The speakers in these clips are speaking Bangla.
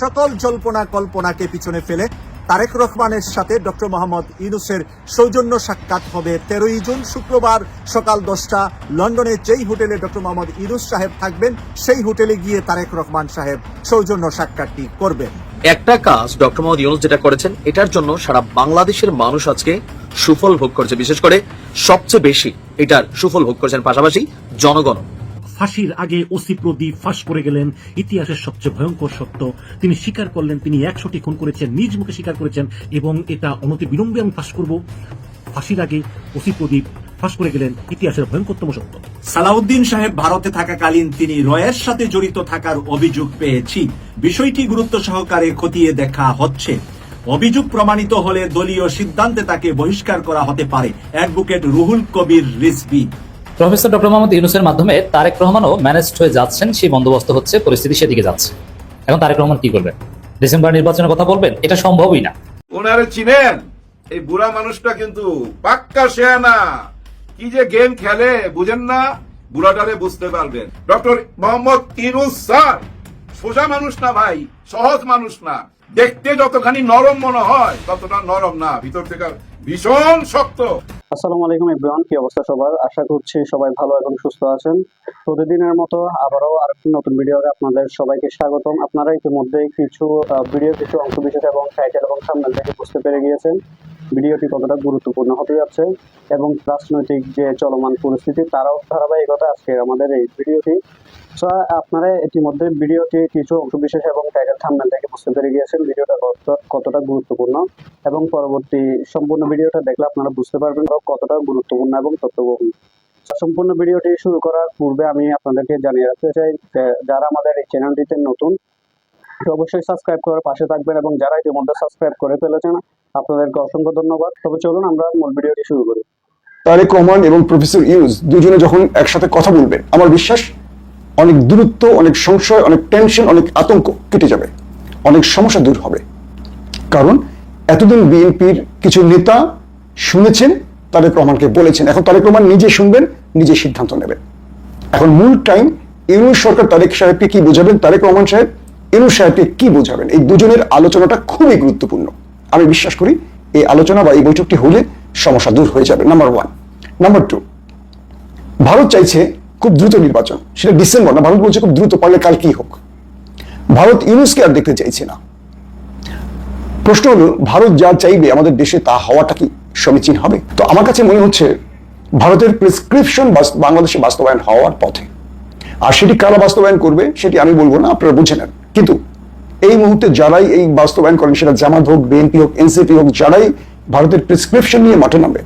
সকল জল্পনা কল্পনাকে পিছনে ফেলে তারেক রহমানের সাথে ডক্টর মোহাম্মদ ইউনূসের সৌজন্য সাক্ষাৎ হবে 13ই জুন শুক্রবার সকাল 10টা লন্ডনে যেই হোটেলে ডক্টর মোহাম্মদ ইউনূস সাহেব থাকবেন সেই হোটেলে গিয়ে তারেক রহমান সাহেব সৌজন্য সাক্ষাৎটি করবেন। একটা কাজ ডক্টর মোহাম্মদ ইউনূস যেটা করেছেন এটার জন্য সারা বাংলাদেশের মানুষ আজকে সুফল ভোগ করছে, বিশেষ করে সবচেয়ে বেশি এটার সুফল ভোগ করেছেন পাশাপাশি জনগণ। ফাঁসির আগে ওসি প্রদীপ ফাঁস করে গেলেন ইতিহাসের সবচেয়ে ভয়ঙ্কর সত্য। তিনি স্বীকার করলেন তিনি 100টি খুন করেছেন, নিজ মুখে স্বীকার করেছেন এবং এটা অনতিবিলম্বে আমি ফাঁস করব। ফাঁসির আগে ওসি প্রদীপ ফাঁস করে গেলেন ইতিহাসের ভয়ঙ্করতম সত্য। সালাউদ্দিন সাহেব ভারতে থাকাকালীন তিনি রয়ের সাথে জড়িত থাকার অভিযোগ পেয়েছি। বিষয়টি গুরুত্ব সহকারে খতিয়ে দেখা হচ্ছে। অভিযোগ প্রমাণিত হলে দলীয় সিদ্ধান্তে তাকে বহিষ্কার করা হতে পারে। Advocate Ruhul Kabir Rizvi. Professor doctor Mohammad ইউনূসের মাধ্যমে তারেক রহমানও ম্যানেজড হয়ে যাচ্ছেন, সেই বন্দোবস্ত হচ্ছে, পরিস্থিতি সেদিকে যাচ্ছে। এখন তারেক রহমান কি করবেন? ডিসেম্বর নির্বাচনের কথা বলবেন? এটা সম্ভবই না। ওনারে চিনেন? এই বুড়া মানুষটা কিন্তু পাক্কা শেয়ানা, কি যে গেম খেলে বুঝেন না, বুড়াটারে বুঝতে পারবেন। ডক্টর মোহাম্মদ ইউনূস স্যার সোজা মানুষ না ভাই, সহজ মানুষ না। দেখতে যতখানি নরম মনে হয় ততটা নরম না, ভিতর থেকে ভীষণ শক্ত। আসসালামু আলাইকুম এভরিওয়ান, কি অবস্থা সবার? আশা করছি সবাই ভালো এবং সুস্থ আছেন। প্রতিদিনের মতো আবারও আরেকটি নতুন ভিডিওতে আপনাদের সবাইকে স্বাগতম। আপনারা ইতিমধ্যে কিছু অংশবিশেষ এবং টাইটেল এবং থাম্বনেল থেকে বুঝতে পেরে গিয়েছেন ভিডিওটি কতটা গুরুত্বপূর্ণ হতে যাচ্ছে এবং রাজনৈতিক যে চলমান পরিস্থিতি তারাও ধারাবাহিকতা আজকে আমাদের এই ভিডিওটি। আপনারা ইতিমধ্যে ভিডিওটি কিছু অংশবিশেষ এবং টাইটেল থাম্বনেল থেকে বুঝতে পেরে গিয়েছেন ভিডিওটা কতটা গুরুত্বপূর্ণ এবং পরবর্তী সম্পূর্ণ ভিডিওটা দেখলে আপনারা বুঝতে পারবেন কতটা গুরুত্বপূর্ণ এবং তথ্যবহুল। সম্পূর্ণ ভিডিওটি শুরু করার পূর্বে আমি আপনাদেরকে জানিয়ে রাখতে চাই যারা আমাদের এই চ্যানেলটিতে নতুন অবশ্যই সাবস্ক্রাইব করে পাশে থাকবেন এবং যারা ইতিমধ্যে সাবস্ক্রাইব করে ফেলেছেন আপনাদেরকে অসংখ্য ধন্যবাদ। তবে চলুন আমরা মূল ভিডিওটি শুরু করি। তারেক রহমান এবং প্রফেসর ইউনূস দুজনে যখন একসাথে কথা বলবেন, আমার বিশ্বাস অনেক দূরত্ব, অনেক সংশয়, অনেক টেনশন, অনেক আতঙ্ক কেটে যাবে, অনেক সমস্যা দূর হবে। কারণ এতদিন বিএনপির কিছু নেতা শুনেছেন, তারেক রহমানকে বলেছেন, এখন তারেক রহমান নিজে শুনবেন, নিজে সিদ্ধান্ত নেবেন। এখন মূল টাইম ইউনূস সরকার তারেক সাহেবকে কি বোঝাবেন, তারেক রহমান সাহেব ইউনূস সাহেবকে কি বোঝাবেন, এই দুজনের আলোচনাটা খুবই গুরুত্বপূর্ণ। আমি বিশ্বাস করি এই আলোচনা বা এই বৈঠকটি হলে সমস্যা দূর হয়ে যাবে। নাম্বার 1। নাম্বার 2, ভারত চাইছে খুব দ্রুত নির্বাচন, সেটা ডিসেম্বর না, ভারত বলছে খুব দ্রুত, পারলে কাল কি হোক। ভারত ইউনূসকে আর দেখতে চাইছে না। প্রশ্ন হলো ভারত যা চাইবে আমাদের দেশে তা হওয়াটা কি সমীচীন হবে? তো আমার কাছে মনে হচ্ছে ভারতের প্রেসক্রিপশন বাংলাদেশে বাস্তবায়ন হওয়ার পথে। আর সেটি কারা বাস্তবায়ন করবে সেটি আমি বলবো না, আপনারা বুঝে নেন। কিন্তু এই মুহূর্তে যারাই এই বাস্তবায়ন করেন, সেটা জামাত হোক, বিএনপি হোক, এনসিপি হোক, যারাই ভারতের প্রেসক্রিপশন নিয়ে মাঠে নামবে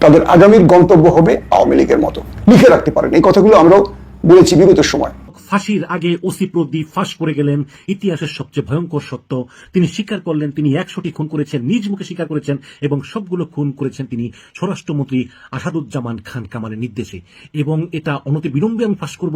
তাদের আগামীর গন্তব্য হবে আওয়ামী লীগের মতো। লিখে রাখতে পারেন, এই কথাগুলো আমরাও বলেছি বিগত সময়। ফাঁসির আগে ওসি প্রদীপ ফাঁস করে গেলেন ইতিহাসের সবচেয়ে ভয়ঙ্কর সত্য। তিনি স্বীকার করলেন তিনি 100টি খুন করেছেন, নিজ মুখে স্বীকার করেছেন এবং সবগুলো খুন করেছেন তিনি স্বরাষ্ট্রমন্ত্রী আসাদুজ্জামান খান কামালের নির্দেশে এবং এটা অনতিবিলম্বে আমি ফাঁস করব।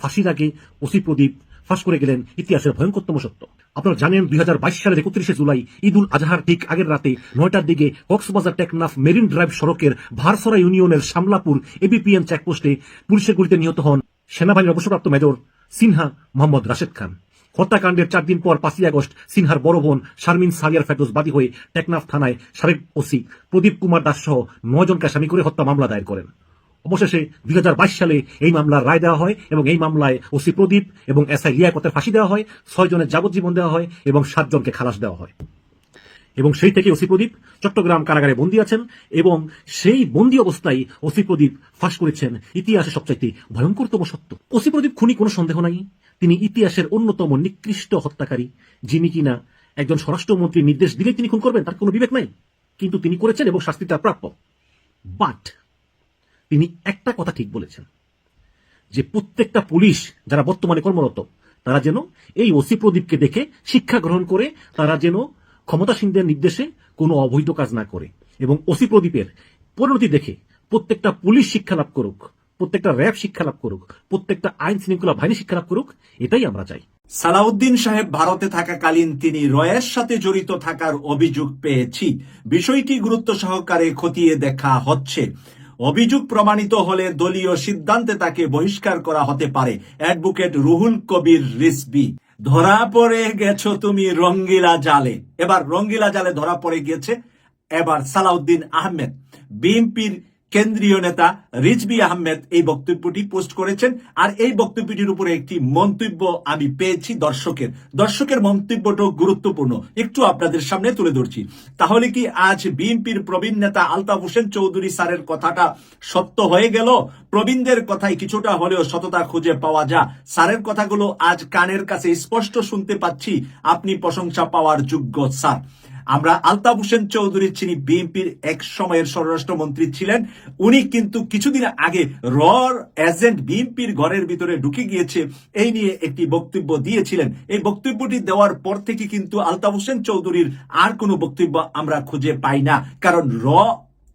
ফাঁসির আগে ওসি প্রদীপ ফাঁস করে গেলেন ইতিহাসের ভয়ঙ্করতম সত্য। আপনারা জানেন 2022 সালের 31শে জুলাই ঈদুল আজহার ঠিক আগের রাতে 9টার দিকে কক্সবাজার টেকনাফ মেরিন ড্রাইভ সড়কের ভারসরা ইউনিয়নের শামলাপুর এবিপিএন চেকপোস্টে পুলিশের গুলিতে নিহত হন সেনাবাহিনীর অবসরপ্রাপ্ত মেজর সিনহা মোহাম্মদ রাশেদ খান। হত্যাকাণ্ডের 4 দিন পর 5ই আগস্ট সিনহার বড় বোন শারমিন সারিয়ার ফেরদৌস বাদী হয়ে টেকনাফ থানায় সাবেক ওসি প্রদীপ কুমার দাস সহ 9 জনকে আসামি করে হত্যা মামলা দায়ের করেন। অবশেষে 2022 সালে এই মামলার রায় দেওয়া হয় এবং এই মামলায় ওসি প্রদীপ এবং এসআই লিয়াকতের ফাঁসি দেওয়া হয়, 6 জনের যাবজ্জীবন দেওয়া হয় এবং 7 জনকে খালাস দেওয়া হয়। এবং সেই থেকে ওসি প্রদীপ চট্টগ্রাম কারাগারে বন্দী আছেন এবং সেই বন্দী অবস্থায় ওসি প্রদীপ ফাঁস করেছেন ইতিহাসের সবচাইতে ভয়ঙ্করতম সত্য। ওসি প্রদীপ খুনি কোনো সন্দেহ নাই, তিনি ইতিহাসের অন্যতম নিকৃষ্ট হত্যাকারী, যিনি কিনা একজন স্বরাষ্ট্রমন্ত্রীর নির্দেশ দিলে তিনি খুন করবেন, তার কোনো বিবেক নাই, কিন্তু তিনি করেছেন এবং শাস্তি তার প্রাপ্য। বাট তিনি একটা কথা ঠিক বলেছেন যে প্রত্যেকটা পুলিশ যারা বর্তমানে কর্মরত তারা যেন এই ওসি প্রদীপকে দেখে শিক্ষা গ্রহণ করে তারা যেন ক্ষমতাসীনদের নির্দেশে কোনো অবৈধ কাজ না করে এবং ওসি প্রদীপের পরিণতি দেখে প্রত্যেকটা পুলিশ শিক্ষা লাভ করুক, প্রত্যেকটা র্যাব শিক্ষা লাভ করুক, প্রত্যেকটা আইন শৃঙ্খলা বাহিনী শিক্ষা লাভ করুক, এটাই আমরা চাই। সালাউদ্দিন সাহেব ভারতে থাকাকালীন তিনি রয়ের সাথে জড়িত থাকার অভিযোগ পেয়েছি। বিষয়টি গুরুত্ব সহকারে খতিয়ে দেখা হচ্ছে। অভিযোগ প্রমাণিত হলে দলীয় সিদ্ধান্তে তাকে বহিষ্কার করা হতে পারে। অ্যাডভোকেট রুহুল কবির রিজভী। ধরা পড়ে গেছো তুমি রঙ্গিলা জালে। এবার রঙ্গিলা জালে ধরা পড়ে গিয়েছে এবার সালাউদ্দিন আহমেদ। বিএনপির কেন্দ্রীয় নেতা রিজভী আহমেদ এই বক্তব্যটি পোস্ট করেছেন, আর এই বক্তব্যটির উপরে একটি মন্তব্য আমি পেয়েছি দর্শকের মন্তব্যটাও গুরুত্বপূর্ণ, একটু আপনাদের সামনে তুলে ধরছি। তাহলে কি আজ বিএনপির প্রবীণ নেতা আলতাফ হোসেন চৌধুরী স্যারের কথাটা সত্য হয়ে গেল? প্রবীণদের কথায় কিছুটা হলেও সততা খুঁজে পাওয়া যায়। স্যারের কথাগুলো আজ কানের কাছে স্পষ্ট শুনতে পাচ্ছি। আপনি প্রশংসা পাওয়ার যোগ্য স্যার। আমরা আলতাফ হোসেন চৌধুরী যিনি বিএনপির এক সময়ের স্বরাষ্ট্রমন্ত্রী ছিলেন, উনি কিন্তু কিছুদিন আগে এজেন্ট বিএনপির ঘরের ভিতরে ঢুকে গিয়েছে এই নিয়ে একটি বক্তব্য দিয়েছিলেন। এই বক্তব্যটি দেওয়ার পর থেকে কিন্তু আলতাফ হোসেন চৌধুরীর আর কোনো বক্তব্য আমরা খুঁজে পাই না, কারণ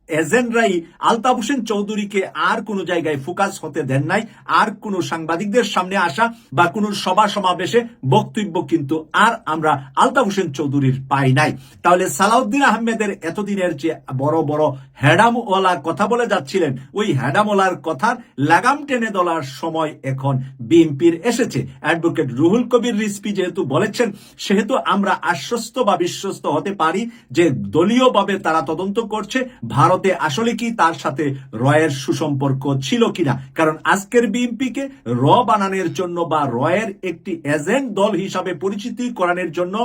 এজেন্টরাই আলতাফ হোসেন চৌধুরীকে আর কোনো জায়গায় ফোকাস হতে দেন নাই। আর কোনো সাংবাদিকদের সামনে আসা বা কোনো সভা সমাবেশে বক্তব্য কিন্তু আর আমরা আলতাফ হোসেন চৌধুরীর পাই নাই। তাহলে সালাউদ্দিন আহমেদের এতদিনের যে বড় বড় হ্যাডামওয়ালা কথা বলে যাচ্ছিলেন, ওই হ্যাডামওয়ালার কথার লাগাম টেনে তোলার সময় এখন বিএনপির এসেছে। অ্যাডভোকেট রুহুল কবির রিজভী যেহেতু বলেছেন, সেহেতু আমরা আশ্বস্ত বা বিশ্বস্ত হতে পারি যে দলীয়ভাবে তারা তদন্ত করছে ভারতে আসলে কি তার সাথে রয়ের সুসম্পর্ক ছিল কিনা। কারণ আজকের বিএনপিকে বানানোর জন্য বা রয়ের একটি এজেন্ট দল হিসাবে পরিচিতি করানোর জন্য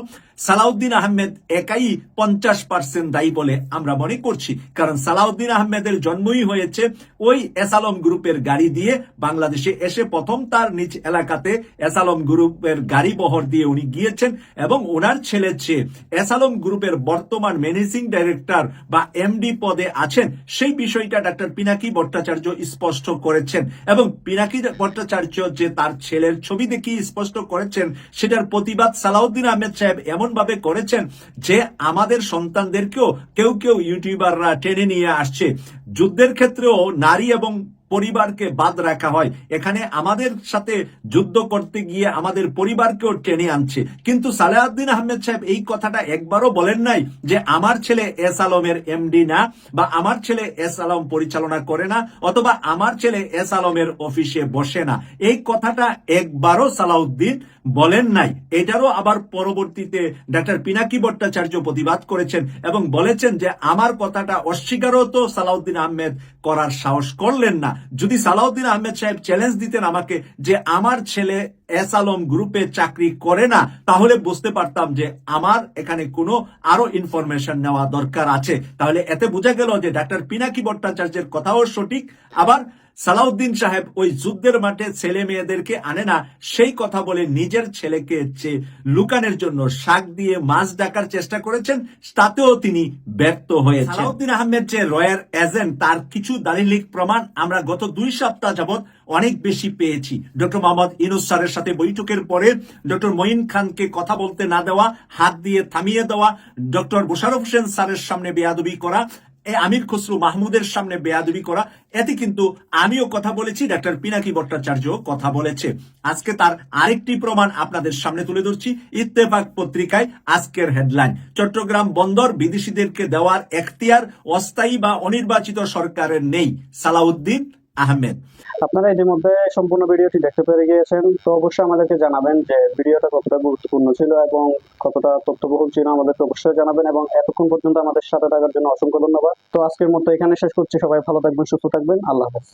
সালাউদ্দিন আহমেদ একাই 50% দায়ী বলে আমরা মনে করছি। কারণ সালাউদ্দিন আহমেদের জন্মই হয়েছে ওই এসালম গ্রুপের গাড়ি দিয়ে। বাংলাদেশে এসে প্রথম তার নিজ এলাকাতে এসালম গ্রুপের গাড়ি বহর দিয়ে উনি গিয়েছেন, এবং ওনার ছেলে এসালম গ্রুপের বর্তমান ম্যানেজিং ডাইরেক্টর বা এমডি পদে আছেন। সেই বিষয়টা ডাক্তার পিনাকি ভট্টাচার্য স্পষ্ট করেছেন, এবং পিনাকি ভট্টাচার্য যে তার ছেলের ছবি দেখিয়ে স্পষ্ট করেছেন, সেটার প্রতিবাদ সালাউদ্দিন আহমেদ সাহেব এমন ভাবে করেছেন যে আমাদের সন্তানদেরকেও কেউ কেউ ইউটিউবাররা টেনে নিয়ে আসছে। যুদ্ধের ক্ষেত্রেও নারী এবং পরিবারকে বাদ রাখা হয়, এখানে আমাদের সাথে যুদ্ধ করতে গিয়ে আমাদের পরিবারকেও টেনে আনছে। কিন্তু সালাউদ্দিন আহমেদ সাহেব এই কথাটা একবারও বলেন নাই যে আমার ছেলে এস আলমের এমডি না, বা আমার ছেলে এস আলম পরিচালনা করে না, অথবা আমার ছেলে এস আলমের অফিসে বসে না। এই কথাটা একবারও সালাউদ্দিন বলেন নাই। এটারও আবার পরবর্তীতে ডাক্তার পিনাকি ভট্টাচার্য প্রতিবাদ করেছেন এবং বলেছেন যে আমার কথাটা অস্বীকারও তো সালাউদ্দিন আহমেদ করার সাহস করলেন না। যদি সালাউদ্দিন আহমেদ সাহেব চ্যালেঞ্জ দিতেন আমাকে যে আমার ছেলে এস আলম গ্রুপে চাকরি করে না, তাহলে বুঝতে পারতাম যে আমার এখানে কোনো আরো ইনফরমেশন নেওয়া দরকার আছে। তাহলে এতে বোঝা গেল যে ডাক্তার পিনাকি ভট্টাচার্যের কথাও সঠিক, আবার সালাউদ্দিন সাহেব ওই যুদ্ধের মাঠে ছেলে মেয়েদেরকে আনে না, সেই কথা বলে নিজের ছেলেকে লুকানোর জন্য শাক দিয়ে মাছ ডাকার চেষ্টা করেছেন, তাতেও তিনি ব্যর্থ হয়েছেন। সালাউদ্দিন আহমেদ যে রয়ের এজেন্ট, তার কিছু দালিলিক প্রমাণ আমরা গত 2 সপ্তাহ যাবৎ অনেক বেশি পেয়েছি। ডক্টর মোহাম্মদ ইউনূস স্যারের সাথে বৈঠকের পরে ডক্টর মঈন খানকে কথা বলতে না দেওয়া, হাত দিয়ে থামিয়ে দেওয়া, ডক্টর মোশাররফ হোসেন স্যারের সামনে বেয়াদবি করা, আমির খসরু মাহমুদের সামনে বেয়াদবি করা, এতে কিন্তু আমিও কথা বলেছি, ডাক্তার পিনাকি ভট্টাচার্য কথা বলেছে। আজকে তার আরেকটি প্রমাণ আপনাদের সামনে তুলে ধরছি। ইত্তেফাক পত্রিকায় আজকের হেডলাইন, চট্টগ্রাম বন্দর বিদেশিদেরকে দেওয়ার এখতিয়ার অস্থায়ী বা অনির্বাচিত সরকারের নেই, সালাউদ্দিন আহমেদ। আপনারা ইতিমধ্যে সম্পূর্ণ ভিডিওটি দেখতে পেরে গিয়েছেন, তো অবশ্যই আমাদেরকে জানাবেন যে ভিডিওটা কতটা গুরুত্বপূর্ণ ছিল এবং কতটা তথ্যবহুল ছিল, আমাদেরকে অবশ্যই জানাবেন। এবং এতক্ষণ পর্যন্ত আমাদের সাথে থাকার জন্য অসংখ্য ধন্যবাদ। তো আজকের মতো এখানে শেষ করছি। সবাই ভালো থাকবেন, সুস্থ থাকবেন, আল্লাহ হাফেজ।